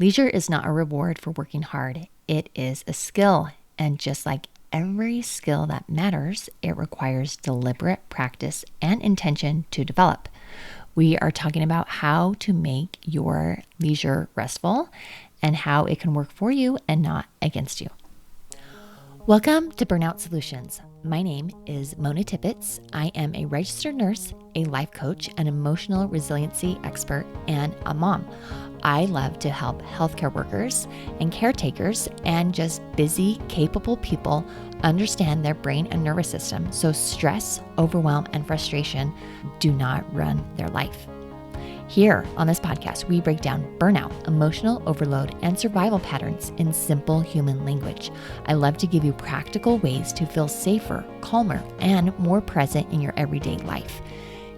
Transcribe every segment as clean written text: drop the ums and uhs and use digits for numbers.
Leisure is not a reward for working hard. It is a skill. And just like every skill that matters, it requires deliberate practice and intention to develop. We are talking about how to make your leisure restful and how it can work for you and not against you. Welcome to Burnout Solutions. My name is Mona Tippett. I am a registered nurse, a life coach, an emotional resiliency expert, and a mom. I love to help healthcare workers and caretakers and just busy, capable people understand their brain and nervous system so stress, overwhelm, and frustration do not run their life. Here on this podcast, we break down burnout, emotional overload, and survival patterns in simple human language. I love to give you practical ways to feel safer, calmer, and more present in your everyday life.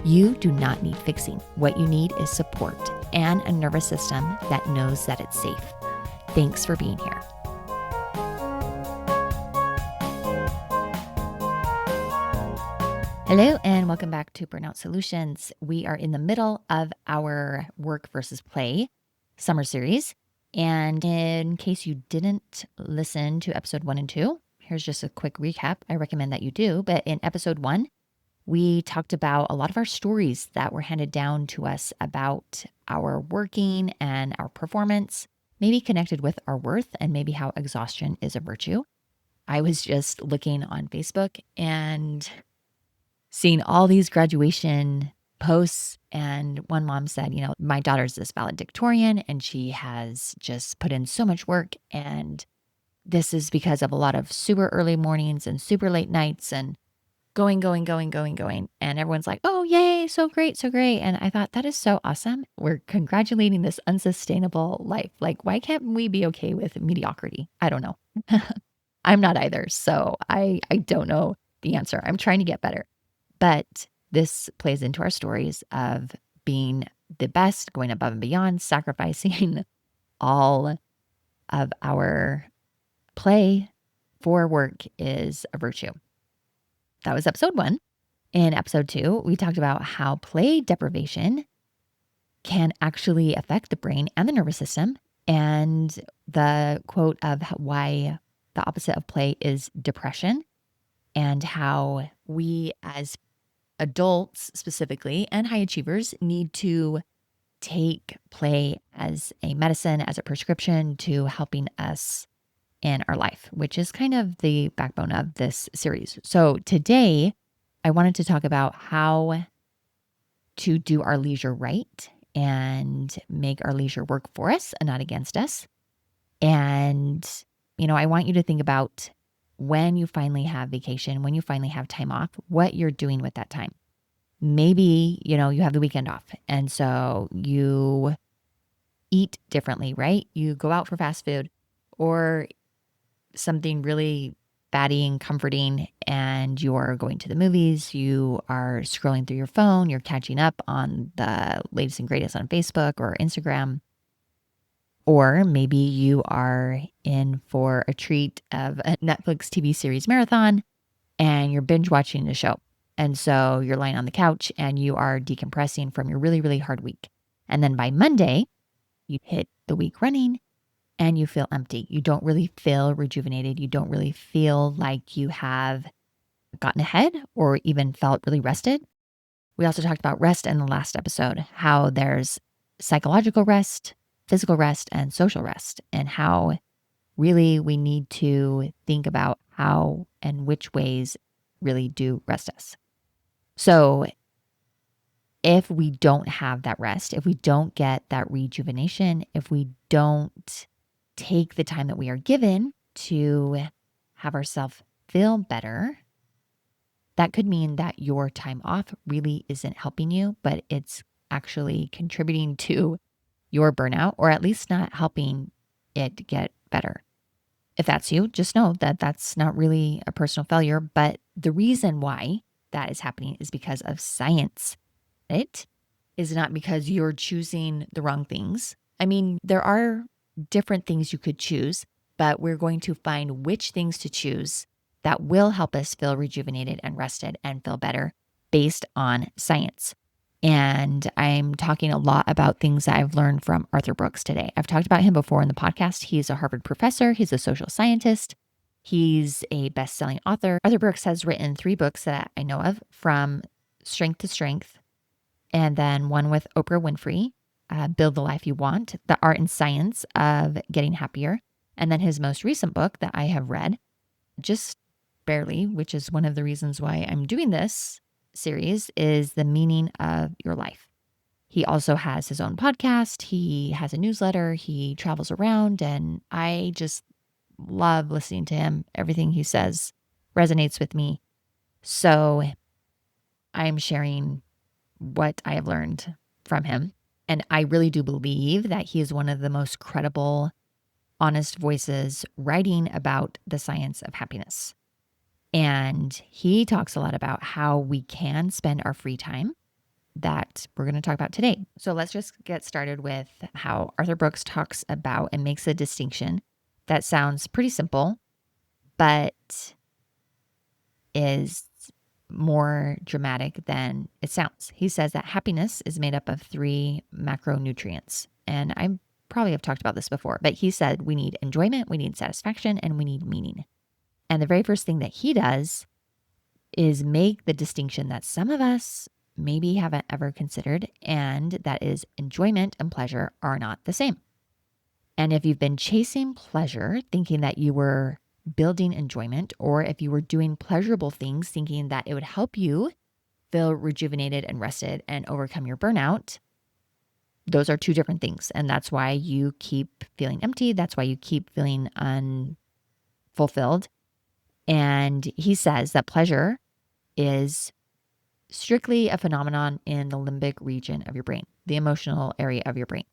You do not need fixing. What you need is support and a nervous system that knows that it's safe. Thanks for being here. Hello, and welcome back to Burnout Solutions. We are in the middle of our work versus play summer series. And in case you didn't listen to episode 1 and 2, here's just a quick recap. I recommend that you do. But in episode 1, we talked about a lot of our stories that were handed down to us about our working and our performance, maybe connected with our worth and maybe how exhaustion is a virtue. I was just looking on Facebook and seeing all these graduation posts, and one mom said, my daughter's this valedictorian and she has just put in so much work, and this is because of a lot of super early mornings and super late nights and going. And everyone's like, oh, yay, so great. And I thought, that is so awesome. We're congratulating this unsustainable life. Like, why can't we be okay with mediocrity? I don't know. I'm not either. So I don't know the answer. I'm trying to get better. But this plays into our stories of being the best, going above and beyond, sacrificing all of our play for work is a virtue. That was episode 1. In episode 2, we talked about how play deprivation can actually affect the brain and the nervous system, and the quote of why the opposite of play is depression, and how we as adults specifically and high achievers need to take play as a medicine, as a prescription to helping us in our life, which is kind of the backbone of this series. So today, I wanted to talk about how to do our leisure right and make our leisure work for us and not against us. And, I want you to think about when you finally have vacation, when you finally have time off, what you're doing with that time. Maybe, you have the weekend off, and so you eat differently, right? You go out for fast food or something really fatty and comforting, and you're going to the movies, you are scrolling through your phone, you're catching up on the latest and greatest on Facebook or Instagram. Or maybe you are in for a treat of a Netflix TV series marathon and you're binge watching the show. And so you're lying on the couch and you are decompressing from your really, really hard week. And then by Monday, you hit the week running and you feel empty. You don't really feel rejuvenated. You don't really feel like you have gotten ahead or even felt really rested. We also talked about rest in the last episode, how there's psychological rest, physical rest, and social rest, and how really we need to think about how and which ways really do rest us. So if we don't have that rest, if we don't get that rejuvenation, if we don't take the time that we are given to have ourselves feel better, that could mean that your time off really isn't helping you, but it's actually contributing to your burnout, or at least not helping it get better. If that's you, just know that that's not really a personal failure, but the reason why that is happening is because of science. It is not because you're choosing the wrong things. I mean, there are different things you could choose, but we're going to find which things to choose that will help us feel rejuvenated and rested and feel better based on science. And I'm talking a lot about things that I've learned from Arthur Brooks today. I've talked about him before in the podcast. He's a Harvard professor. He's a social scientist. He's a best-selling author. Arthur Brooks has written 3 books that I know of, From Strength to Strength, and then one with Oprah Winfrey, Build the Life You Want, The Art and Science of Getting Happier. And then his most recent book that I have read, just barely, which is one of the reasons why I'm doing this series, is The Meaning of Your Life. He also has his own podcast. He has a newsletter. He travels around, and I just love listening to him. Everything he says resonates with me. So I'm sharing what I have learned from him. And I really do believe that he is one of the most credible, honest voices writing about the science of happiness. And he talks a lot about how we can spend our free time that we're going to talk about today. So let's just get started with how Arthur Brooks talks about and makes a distinction that sounds pretty simple, but is more dramatic than it sounds. He says that happiness is made up of 3 macronutrients. And I probably have talked about this before, but he said we need enjoyment, we need satisfaction, and we need meaning. And the very first thing that he does is make the distinction that some of us maybe haven't ever considered, and that is enjoyment and pleasure are not the same. And if you've been chasing pleasure, thinking that you were building enjoyment, or if you were doing pleasurable things, thinking that it would help you feel rejuvenated and rested and overcome your burnout, those are 2 different things. And that's why you keep feeling empty. That's why you keep feeling unfulfilled. And he says that pleasure is strictly a phenomenon in the limbic region of your brain, the emotional area of your brain.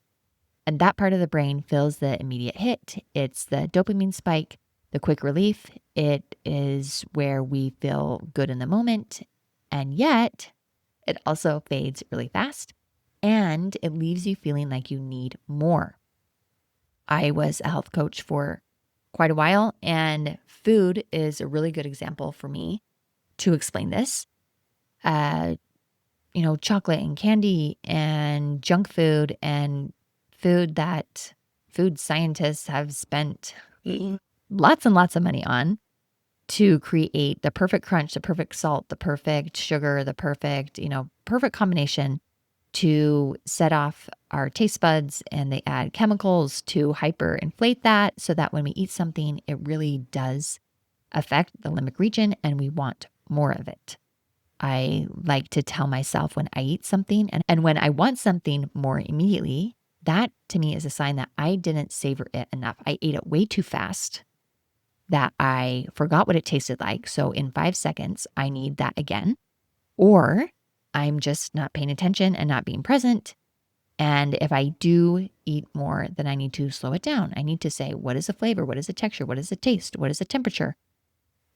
And that part of the brain feels the immediate hit. It's the dopamine spike, the quick relief. It is where we feel good in the moment. And yet it also fades really fast, and it leaves you feeling like you need more. I was a health coach for quite a while, and food is a really good example for me to explain this. Chocolate and candy and junk food and food that food scientists have spent lots and lots of money on to create the perfect crunch, the perfect salt, the perfect sugar, the perfect combination to set off our taste buds. And they add chemicals to hyperinflate that so that when we eat something, it really does affect the limbic region and we want more of it. I like to tell myself when I eat something and when I want something more immediately, that to me is a sign that I didn't savor it enough. I ate it way too fast, that I forgot what it tasted like. So in 5 seconds, I need that again. Or I'm just not paying attention and not being present. And if I do eat more, then I need to slow it down. I need to say, what is the flavor? What is the texture? What is the taste? What is the temperature?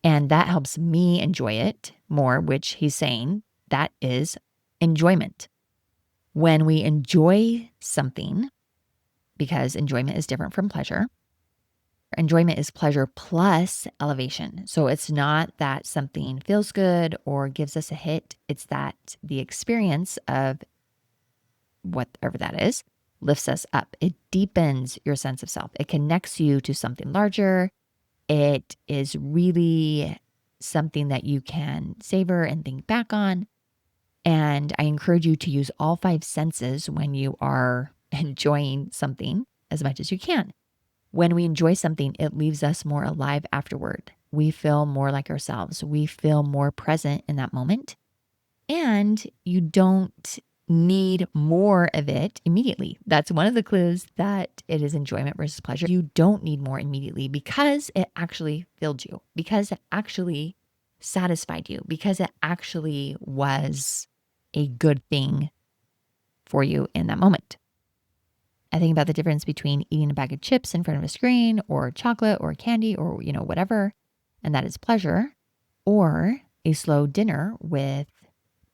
And that helps me enjoy it more, which he's saying that is enjoyment. When we enjoy something, because enjoyment is different from pleasure, enjoyment is pleasure plus elevation. So it's not that something feels good or gives us a hit. It's that the experience of whatever that is lifts us up. It deepens your sense of self. It connects you to something larger. It is really something that you can savor and think back on. And I encourage you to use all 5 senses when you are enjoying something as much as you can. When we enjoy something, it leaves us more alive afterward. We feel more like ourselves. We feel more present in that moment. And you don't need more of it immediately. That's one of the clues that it is enjoyment versus pleasure. You don't need more immediately because it actually filled you, because it actually satisfied you, because it actually was a good thing for you in that moment. I think about the difference between eating a bag of chips in front of a screen or chocolate or candy or, whatever, and that is pleasure, or a slow dinner with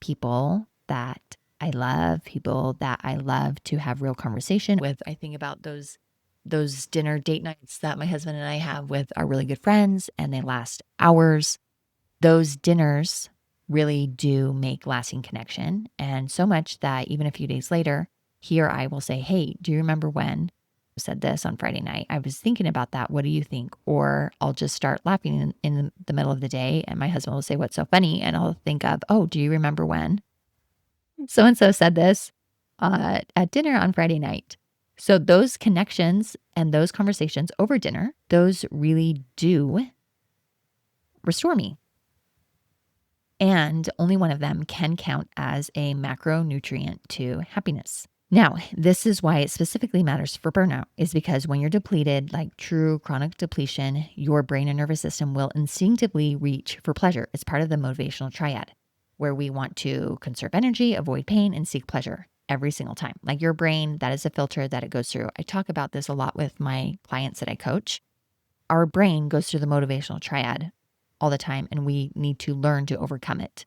people that I love, people that I love to have real conversation with. I think about those dinner date nights that my husband and I have with our really good friends, and they last hours. Those dinners really do make lasting connection. And so much that even a few days later, he or I will say, "Hey, do you remember when I said this on Friday night? I was thinking about that. What do you think?" Or I'll just start laughing in the middle of the day. And my husband will say, "What's so funny?" And I'll think of, "Oh, do you remember when so and so said this at dinner on Friday night?" So those connections and those conversations over dinner, those really do restore me. And only one of them can count as a macronutrient to happiness. Now, this is why it specifically matters for burnout, is because when you're depleted, like true chronic depletion, your brain and nervous system will instinctively reach for pleasure. It's part of the motivational triad, where we want to conserve energy, avoid pain, and seek pleasure every single time. Like your brain, that is a filter that it goes through. I talk about this a lot with my clients that I coach. Our brain goes through the motivational triad all the time, and we need to learn to overcome it.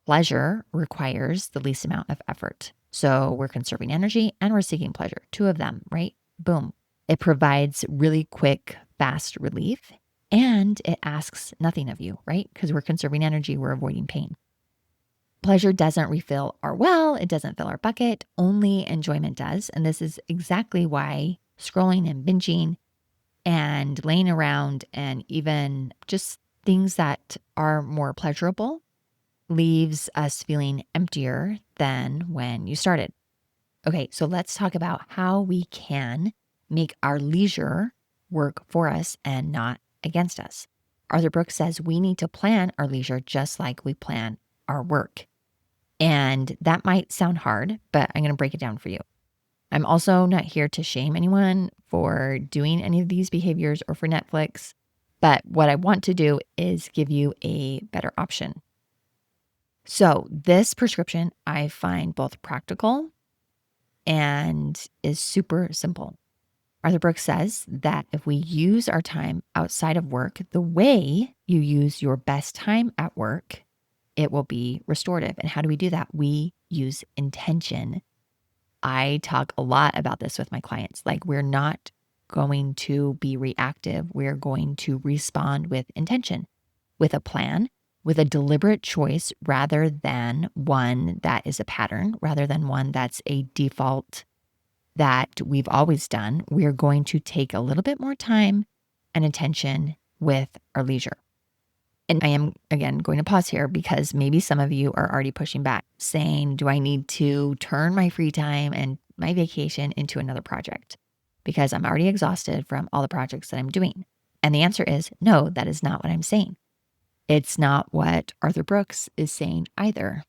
Pleasure requires the least amount of effort. So we're conserving energy and we're seeking pleasure. Two of them, right? Boom. It provides really quick, fast relief, and it asks nothing of you, right? Because we're conserving energy, we're avoiding pain. Pleasure doesn't refill our well, it doesn't fill our bucket, only enjoyment does. And this is exactly why scrolling and binging and laying around and even just things that are more pleasurable leaves us feeling emptier than when you started. Okay, so let's talk about how we can make our leisure work for us and not against us. Arthur Brooks says we need to plan our leisure just like we plan our work. And that might sound hard, but I'm going to break it down for you. I'm also not here to shame anyone for doing any of these behaviors or for Netflix, but what I want to do is give you a better option. So this prescription I find both practical and is super simple. Arthur Brooks says that if we use our time outside of work the way you use your best time at work, it will be restorative. And how do we do that? We use intention. I talk a lot about this with my clients. Like, we're not going to be reactive. We're going to respond with intention, with a plan, with a deliberate choice rather than one that is a pattern, rather than one that's a default that we've always done. We're going to take a little bit more time and attention with our leisure. And I am, again, going to pause here because maybe some of you are already pushing back, saying, do I need to turn my free time and my vacation into another project? Because I'm already exhausted from all the projects that I'm doing. And the answer is no, that is not what I'm saying. It's not what Arthur Brooks is saying either.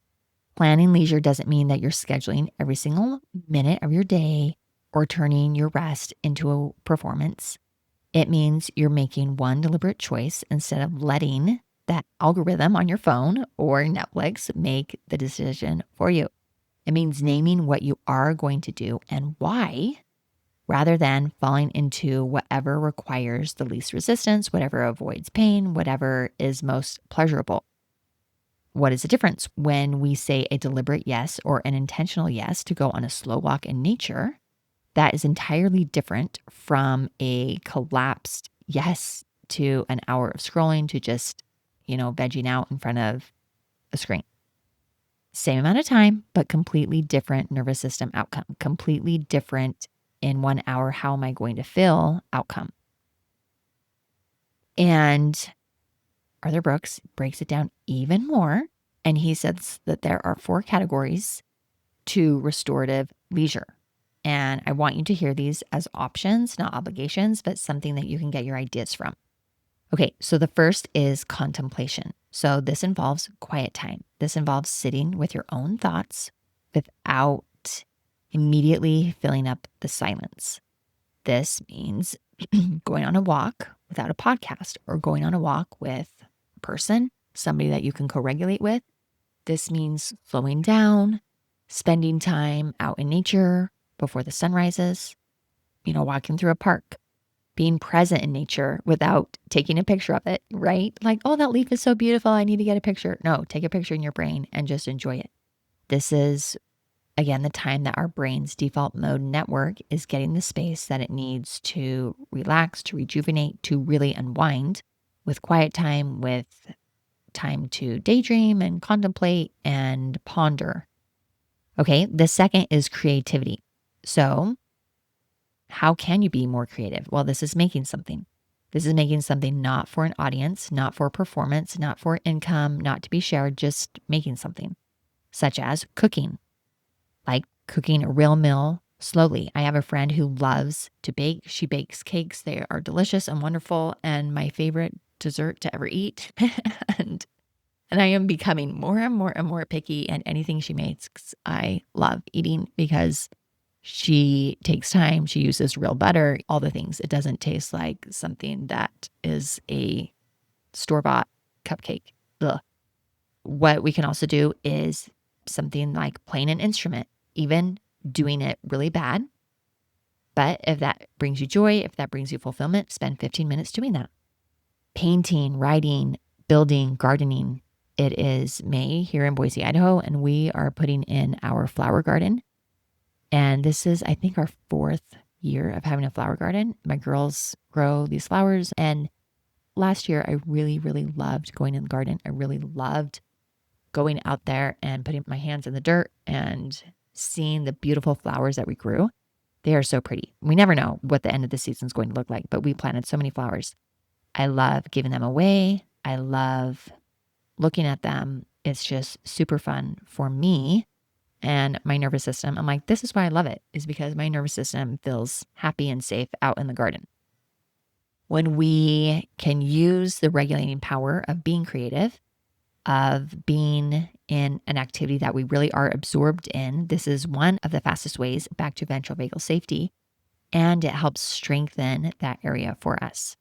Planning leisure doesn't mean that you're scheduling every single minute of your day or turning your rest into a performance. It means you're making one deliberate choice instead of letting that algorithm on your phone or Netflix make the decision for you. It means naming what you are going to do and why, rather than falling into whatever requires the least resistance, whatever avoids pain, whatever is most pleasurable. What is the difference when we say a deliberate yes or an intentional yes to go on a slow walk in nature? That is entirely different from a collapsed yes to an hour of scrolling to just, vegging out in front of a screen. Same amount of time, but completely different nervous system outcome, completely different in 1 hour, how am I going to feel outcome. And Arthur Brooks breaks it down even more. And he says that there are 4 categories to restorative leisure. And I want you to hear these as options, not obligations, but something that you can get your ideas from. Okay, so the first is contemplation. So this involves quiet time. This involves sitting with your own thoughts without immediately filling up the silence. This means going on a walk without a podcast or going on a walk with a person, somebody that you can co-regulate with. This means slowing down, spending time out in nature before the sun rises, walking through a park, being present in nature without taking a picture of it, right? Like, oh, that leaf is so beautiful, I need to get a picture. No, take a picture in your brain and just enjoy it. This is, again, the time that our brain's default mode network is getting the space that it needs to relax, to rejuvenate, to really unwind with quiet time, with time to daydream and contemplate and ponder. Okay. The second is creativity. So, how can you be more creative? Well, this is making something. This is making something not for an audience, not for performance, not for income, not to be shared, just making something, such as cooking, like cooking a real meal slowly. I have a friend who loves to bake. She bakes cakes. They are delicious and wonderful, and my favorite dessert to ever eat. and and I am becoming more and more and more picky, and anything she makes, I love eating because she takes time. She uses real butter, all the things. It doesn't taste like something that is a store-bought cupcake. Ugh. What we can also do is something like playing an instrument, even doing it really bad. But if that brings you joy, if that brings you fulfillment, spend 15 minutes doing that. Painting, writing, building, gardening. It is May here in Boise, Idaho, and we are putting in our flower garden. And this is, I think, our 4th year of having a flower garden. My girls grow these flowers. And last year, I really, really loved going in the garden. I really loved going out there and putting my hands in the dirt and seeing the beautiful flowers that we grew. They are so pretty. We never know what the end of the season is going to look like, but we planted so many flowers. I love giving them away. I love looking at them. It's just super fun for me and my nervous system. I'm like, this is why I love it, is because my nervous system feels happy and safe out in the garden. When we can use the regulating power of being creative, of being in an activity that we really are absorbed in, this is one of the fastest ways back to ventral vagal safety, and it helps strengthen that area for us.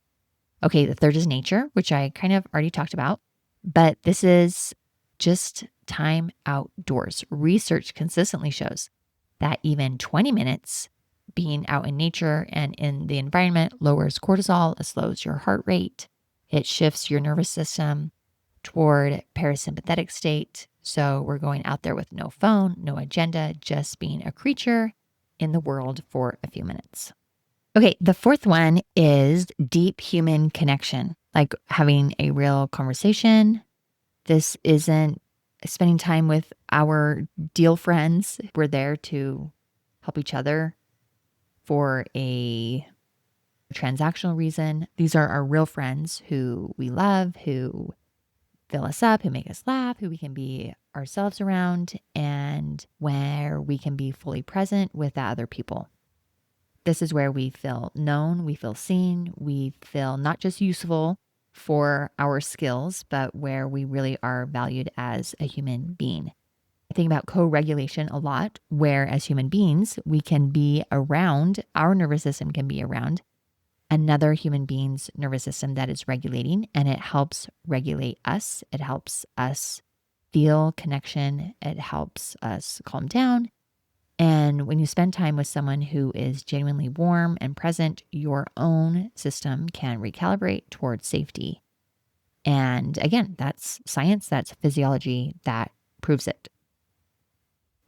Okay, the third is nature, which I kind of already talked about, but this is just time outdoors. Research consistently shows that even 20 minutes being out in nature and in the environment lowers cortisol, it slows your heart rate, it shifts your nervous system toward parasympathetic state. So we're going out there with no phone, no agenda, just being a creature in the world for a few minutes. Okay, the fourth one is deep human connection, like having a real conversation. This isn't spending time with our deal friends. We're there to help each other for a transactional reason. These are our real friends who we love, who fill us up, who make us laugh, who we can be ourselves around, and where we can be fully present with the other people. This is where we feel known, we feel seen, we feel not just useful for our skills, but where we really are valued as a human being. I think about co-regulation a lot, where as human beings, we can be around, our nervous system can be around another human being's nervous system that is regulating, and it helps regulate us. It helps us feel connection. It helps us calm down. And when you spend time with someone who is genuinely warm and present, your own system can recalibrate towards safety. And again, that's science, that's physiology that proves it.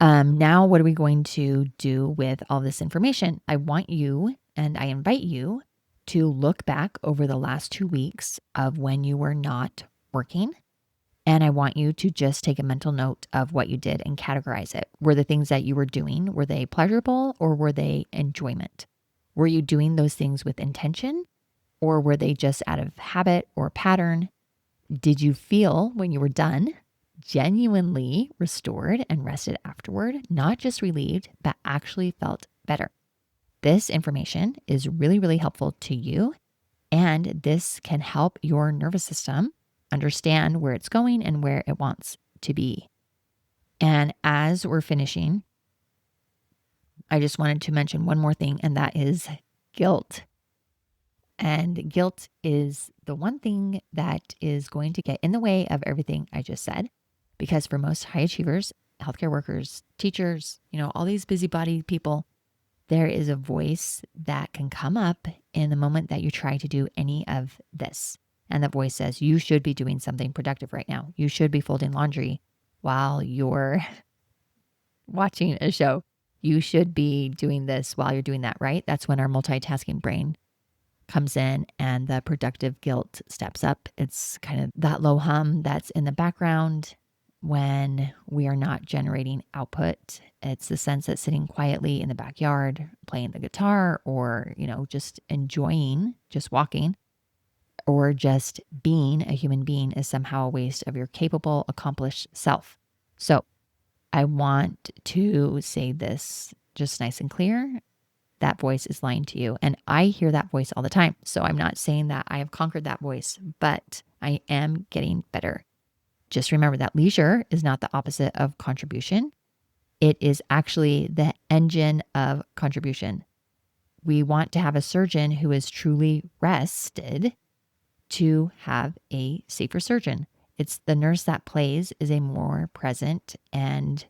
Now, what are we going to do with all this information? I want you and I invite you to look back over the last 2 weeks of when you were not working. And I want you to just take a mental note of what you did and categorize it. Were the things that you were doing, were they pleasurable or were they enjoyment? Were you doing those things with intention or were they just out of habit or pattern? Did you feel when you were done genuinely restored and rested afterward, not just relieved, but actually felt better? This information is really, really helpful to you. And this can help your nervous system understand where it's going and where it wants to be. And as we're finishing, I just wanted to mention one more thing, and that is guilt. And guilt is the one thing that is going to get in the way of everything I just said, because for most high achievers, healthcare workers, teachers, all these busybody people, there is a voice that can come up in the moment that you try to do any of this. And the voice says, you should be doing something productive right now. You should be folding laundry while you're watching a show. You should be doing this while you're doing that, right? That's when our multitasking brain comes in and the productive guilt steps up. It's kind of that low hum that's in the background when we are not generating output. It's the sense that sitting quietly in the backyard, playing the guitar, or, just enjoying, just walking, or just being a human being is somehow a waste of your capable, accomplished self. So I want to say this just nice and clear. That voice is lying to you. And I hear that voice all the time. So I'm not saying that I have conquered that voice, but I am getting better. Just remember that leisure is not the opposite of contribution. It is actually the engine of contribution. We want to have a surgeon who is truly rested to have a safer surgeon. It's the nurse that plays is a more present and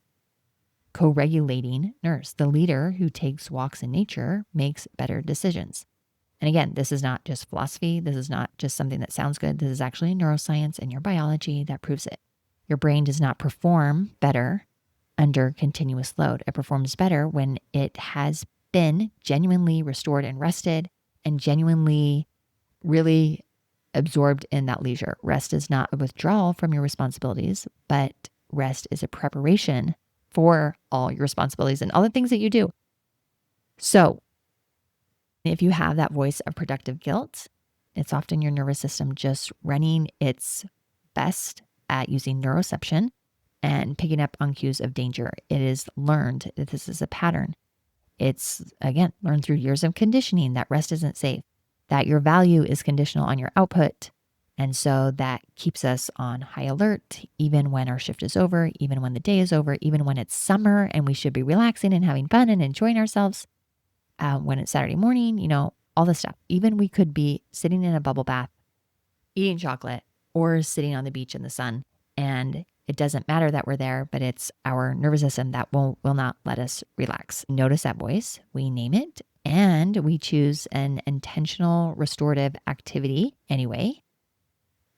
co-regulating nurse. The leader who takes walks in nature makes better decisions. And again, this is not just philosophy. This is not just something that sounds good. This is actually neuroscience and your biology that proves it. Your brain does not perform better under continuous load. It performs better when it has been genuinely restored and rested and genuinely really absorbed in that leisure. Rest is not a withdrawal from your responsibilities, but rest is a preparation for all your responsibilities and all the things that you do. So if you have that voice of productive guilt, it's often your nervous system just running its best at using neuroception and picking up on cues of danger. It is learned that this is a pattern. It's, again, learned through years of conditioning that rest isn't safe, that your value is conditional on your output. And so that keeps us on high alert, even when our shift is over, even when the day is over, even when it's summer and we should be relaxing and having fun and enjoying ourselves. When it's Saturday morning, all this stuff. Even we could be sitting in a bubble bath, eating chocolate, or sitting on the beach in the sun. And it doesn't matter that we're there, but it's our nervous system that will not let us relax. Notice that voice, we name it, and we choose an intentional restorative activity anyway.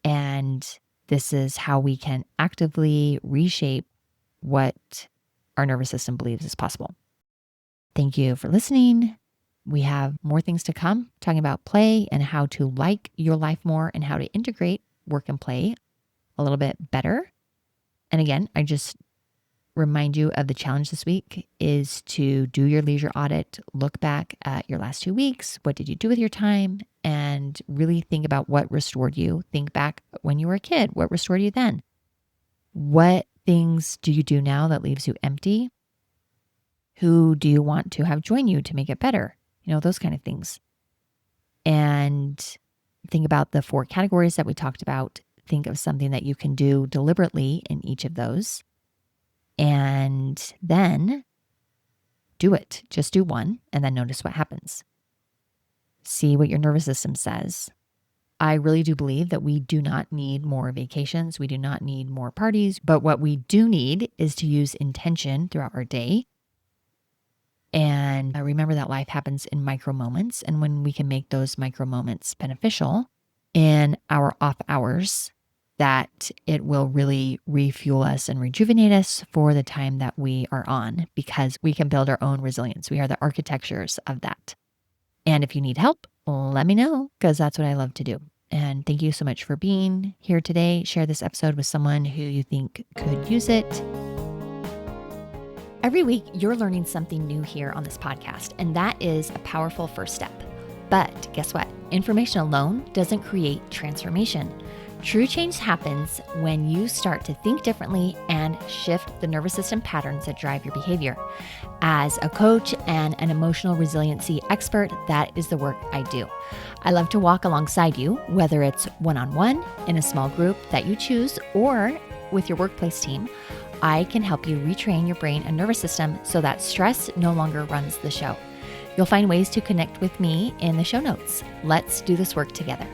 And this is how we can actively reshape what our nervous system believes is possible. Thank you for listening. We have more things to come, talking about play and how to like your life more and how to integrate work and play a little bit better. And again, I just remind you of the challenge this week is to do your leisure audit, look back at your last 2 weeks. What did you do with your time? And really think about what restored you. Think back when you were a kid. What restored you then? What things do you do now that leaves you empty? Who do you want to have join you to make it better? Those kind of things. And think about the 4 categories that we talked about. Think of something that you can do deliberately in each of those. And then do it. Just do one and then notice what happens. See what your nervous system says. I really do believe that we do not need more vacations. We do not need more parties. But what we do need is to use intention throughout our day. And remember that life happens in micro moments. And when we can make those micro moments beneficial in our off hours, that it will really refuel us and rejuvenate us for the time that we are on, because we can build our own resilience. We are the architectures of that. And if you need help, let me know, because that's what I love to do. And thank you so much for being here today. Share this episode with someone who you think could use it. Every week, you're learning something new here on this podcast, and that is a powerful first step. But guess what? Information alone doesn't create transformation. True change happens when you start to think differently and shift the nervous system patterns that drive your behavior. As a coach and an emotional resiliency expert, that is the work I do. I love to walk alongside you, whether it's one-on-one, in a small group that you choose, or with your workplace team. I can help you retrain your brain and nervous system so that stress no longer runs the show. You'll find ways to connect with me in the show notes. Let's do this work together.